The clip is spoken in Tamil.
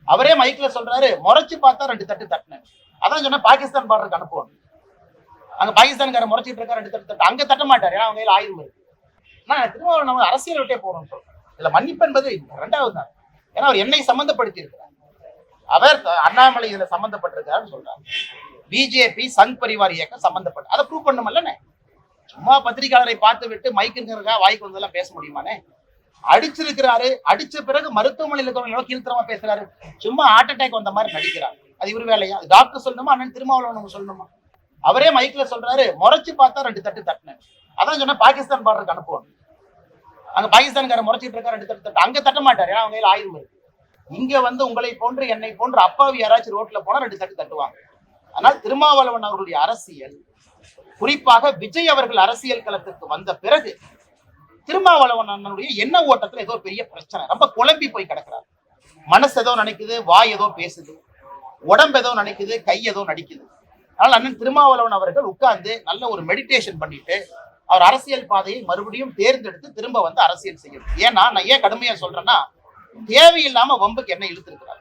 அவரே மைக்ல சொல்றாரு, முறைச்சு பார்த்தா 2 தட்டு தட்டினேன். அதான் சொன்ன பாகிஸ்தான் பார்டருக்கு அனுப்புவோம். அங்க பாகிஸ்தான்கார முறைச்சிட்டு இருக்கா 2 தட்டு தட்டு. அங்க தட்ட மாட்டாரு, ஏன்னா அவங்க கையில் ஆயுதம் இருக்கு. நான் திரும்ப நம்ம அரசியல் விட்டே போறோம் சொல்றேன். இதுல மன்னிப்பு என்பது 2வது தான். ஏன்னா அவர் என்னை சம்பந்தப்படுத்தி இருக்கிறார். அவர் அண்ணாமலை இதுல சம்பந்தப்பட்டிருக்காருன்னு சொல்றாரு. பிஜேபி சங் பரிவார் இயக்கம் சம்பந்தப்பட்ட அதை ப்ரூவ் பண்ணுமல்லனே. சும்மா பத்திரிகையாளரை பார்த்து விட்டு மைக்குங்கிறதா வாய்க்கு வந்தெல்லாம் பேச முடியுமானே? அடிச்சிருக்கிறாரு, அடிச்ச பிறகு மருத்துவமனையில் இருக்கிறவங்க கீழ்த்தரமா பேசுறாரு. சும்மா ஹார்ட் அட்டாக் வந்த மாதிரி நடிக்கிறார். அது இவர் வேலையா? டாக்டர் சொல்லணுமா, அண்ணன் திருமாவளவன் சொல்லணுமா? அவரே மைக்ல சொல்றாரு, முறைச்சு பார்த்தா 2 தட்டு தட்டினேன். அதான் சொன்ன பாகிஸ்தான் பார்டருக்கு அனுப்புவோம். அங்க பாகிஸ்தான்கார முறைச்சிட்டு இருக்கா 2 தட்டு தட்டு. அங்க தட்ட மாட்டாரு, ஏன்னா அவங்க கையில் ஆயுதம் இருக்கு. இங்க வந்து உங்களை போன்று என்னை போன்று அப்பாவி யாராச்சும் ரோட்ல போனா 2 தட்டு தட்டுவாங்க. ஆனால் திருமாவளவன் அவர்களுடைய அரசியல், குறிப்பாக விஜய் அவர்கள் அரசியல் களத்திற்கு வந்த பிறகு திருமாவளவன் அண்ணனுடைய எண்ண ஓட்டத்துல ஏதோ பெரிய பிரச்சனை, ரொம்ப குழம்பி போய் கிடக்கிறார். மனசு ஏதோ நினைக்குது, வாய் ஏதோ பேசுது, உடம்பு ஏதோ நினைக்குது, கை ஏதோ நடிக்குது. அதனால அண்ணன் திருமாவளவன் அவர்கள் உட்கார்ந்து நல்ல ஒரு மெடிடேஷன் பண்ணிட்டு அவர் அரசியல் பாதையை மறுபடியும் தேர்ந்தெடுத்து திரும்ப வந்து அரசியல் செய்யணும். ஏன்னா நான் ஏன் கடுமையா சொல்றேன்னா, தேவையில்லாம வம்புக்கு என்ன இழுத்திருக்கிறார்.